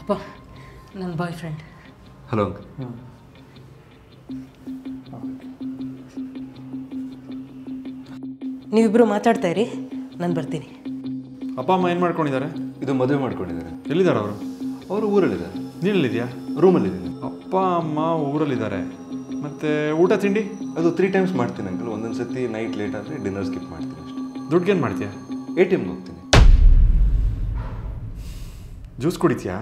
ಅಪ್ಪ ನನ್ನ boy friend. Hello uncle. ನೀವಿಬ್ಬರು ಮಾತಾಡ್ತಾ ಇರಿ, ನಾನು ಬರ್ತೀನಿ. ಅಪ್ಪ ಅಮ್ಮ ಏನು ಮಾಡ್ಕೊಂಡಿದ್ದಾರೆ? ಇದು ಮದುವೆ ಮಾಡ್ಕೊಂಡಿದ್ದಾರೆ. ಎಲ್ಲಿದ್ದಾರೆ ಅವರು? ಅವರು ಊರಲ್ಲಿದ್ದಾರೆ. ನೀನೆಲ್ಲಿದೆಯಾ? ರೂಮಲ್ಲಿದ್ದೀನಿ. ಅಪ್ಪ ಅಮ್ಮ ಊರಲ್ಲಿದ್ದಾರೆ. ಮತ್ತು ಊಟ ತಿಂಡಿ? ಅದು 3 ಟೈಮ್ಸ್ ಮಾಡ್ತೀನಿ ಅಂಕಲ್. ಒಂದೊಂದು ಸತಿ ನೈಟ್ ಲೇಟ್ ಆದರೆ ಡಿನ್ನರ್ ಸ್ಕಿಪ್ ಮಾಡ್ತೀನಿ ಅಷ್ಟೇ. ದುಡ್ಗೇನು ಮಾಡ್ತೀಯಾ? ATMಗೆ ಹೋಗ್ತೀನಿ. ಜ್ಯೂಸ್ ಕುಡಿತೀಯಾ?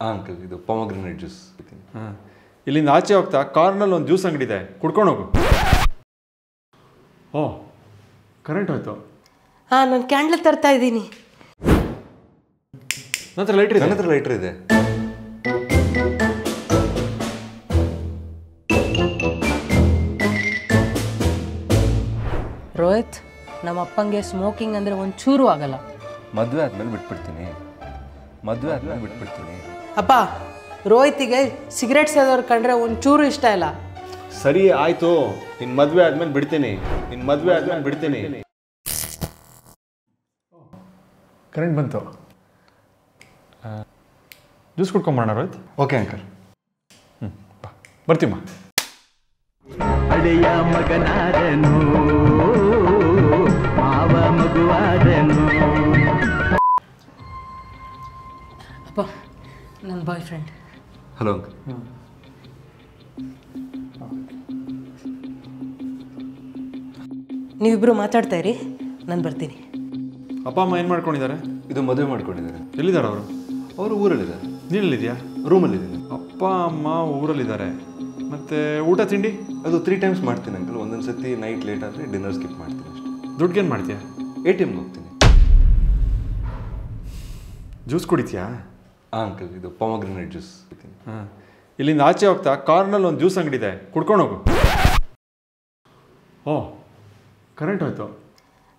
ಹಾಂ ಅಂಕಲ್, ಇದು ಪೊಮಗ್ರೆನೇಟ್ ಜ್ಯೂಸ್. ಹಾಂ, ಇಲ್ಲಿಂದ ಆಚೆ ಹೋಗ್ತಾ ಕಾರ್ನಲ್ಲಿ ಒಂದು ಜ್ಯೂಸ್ ಅಂಗಡಿ ಇದೆ, ಕುಡ್ಕೊಂಡು ಹೋಗು. ಓ, ಕರೆಂಟ್ ಹೋಯ್ತು. ಹಾಂ, ನಾನು ಕ್ಯಾಂಡ್ಲ್ ತರ್ತಾ ಇದ್ದೀನಿ. ನನ್ನ ಹತ್ರ ಲೈಟ್ರ್ ಇದೆ. ನನ್ನ ಹತ್ರ ಲೈಟ್ರ್ ಇದೆ. ರೋಹಿತ್, ನಮ್ಮ ಅಪ್ಪಂಗೆ ಸ್ಮೋಕಿಂಗ್ ಅಂದರೆ ಒಂಚೂರು ಆಗಲ್ಲ. ಮದುವೆ ಆದಮೇಲೆ ಬಿಟ್ಬಿಡ್ತೀನಿ. ಅಪ್ಪ, ರೋಹಿತಿಗೆ ಸಿಗರೇಟ್ ಸೇದೋರು ಕಂಡ್ರೆ ಒಂಚೂರು ಇಷ್ಟ ಇಲ್ಲ. ಸರಿ ಆಯಿತು, ನಿನ್ನ ಮದುವೆ ಆದಮೇಲೆ ಬಿಡ್ತೀನಿ. ಕರೆಂಟ್ ಬಂತು. ಜ್ಯೂಸ್ ಕುಡ್ಕೊಂಬರೋಣ ರೋಹಿತ್? Okay uncle. ಬರ್ತೀಮ್ಮ. ಅಡೆಯ ಮಗನಾದನು, ಮಾವ ಮಗುವಾದನು. ಅಪ್ಪ ನನ್ನ ಬಾಯ್ ಫ್ರೆಂಡ್. Hello uncle. ನೀವಿಬ್ಬರು ಮಾತಾಡ್ತಾ ಇರಿ, ನಾನು ಬರ್ತೀನಿ. ಅಪ್ಪ ಅಮ್ಮ ಏನು ಮಾಡ್ಕೊಂಡಿದ್ದಾರೆ? ಇದು ಮದುವೆ ಮಾಡ್ಕೊಂಡಿದ್ದಾರೆ. ಎಲ್ಲಿದ್ದಾರೆ ಅವರು? ಅವರು ಊರಲ್ಲಿದ್ದಾರೆ. ನೀನೆಲ್ಲಿದೆಯಾ? ರೂಮಲ್ಲಿದ್ದೀನಿ. ಅಪ್ಪ ಅಮ್ಮ ಊರಲ್ಲಿದ್ದಾರೆ. ಮತ್ತು ಊಟ ತಿಂಡಿ? ಅದು 3 ಟೈಮ್ಸ್ ಮಾಡ್ತೀನಿ ಅಂಕಲ್. ಒಂದೊಂದು ಸತಿ ನೈಟ್ ಲೇಟ್ ಆದರೆ ಡಿನ್ನರ್ ಸ್ಕಿಪ್ ಮಾಡ್ತೀನಿ ಅಷ್ಟೇ. ದುಡ್ಗೇನು ಮಾಡ್ತೀಯಾ? ATMಗೆ ಹೋಗ್ತೀನಿ. ಜ್ಯೂಸ್ ಕುಡಿತೀಯಾ? ಹಾಂ ಅಂಕಲ್, ಇದು ಪೊಮಗ್ರೆನೇಟ್ ಜ್ಯೂಸ್. ಹಾಂ, ಇಲ್ಲಿಂದ ಆಚೆ ಹೋಗ್ತಾ ಕಾರ್ನಲ್ಲಿ ಒಂದು ಜ್ಯೂಸ್ ಅಂಗಡಿ ಇದೆ, ಕುಡ್ಕೊಂಡು ಹೋಗು. ಓ, ಕರೆಂಟ್ ಹೋಯ್ತು.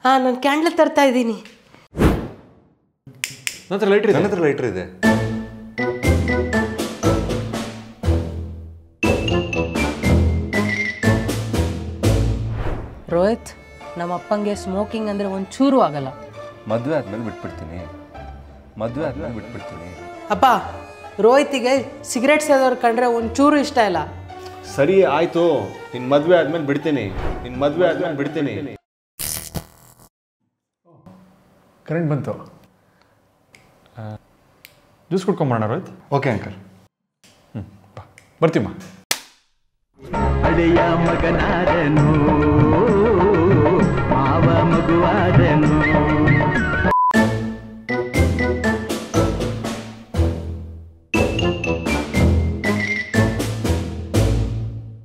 ಹಾಂ, ನಾನು ಕ್ಯಾಂಡ್ಲ್ ತರ್ತಾ ಇದ್ದೀನಿ. ನನ್ನ ಹತ್ರ ಲೈಟ್ರ್ ಇದೆ. ನನ್ನ ಹತ್ರ ಲೈಟ್ರ್ ಇದೆ. ರೋಹಿತ್, ನಮ್ಮ ಅಪ್ಪಂಗೆ ಸ್ಮೋಕಿಂಗ್ ಅಂದರೆ ಒಂಚೂರು ಆಗಲ್ಲ. ಮದುವೆ ಆದಮೇಲೆ ಬಿಟ್ಬಿಡ್ತೀನಿ. ಅಪ್ಪ, ರೋಹಿತಿಗೆ ಸಿಗರೇಟ್ ಸೇದೋರು ಕಂಡ್ರೆ ಒಂಚೂರು ಇಷ್ಟ ಇಲ್ಲ. ಸರಿ ಆಯಿತು, ನಿನ್ನ ಮದುವೆ ಆದಮೇಲೆ ಬಿಡ್ತೀನಿ. ಕರೆಂಟ್ ಬಂತು. ಜ್ಯೂಸ್ ಕುಡ್ಕೊಂಬರೋಣ ರೋಹಿತ್? Okay uncle. ಬರ್ತೀಮ್ಮ. ಅಡೆಯ ಮಗನಾದನು.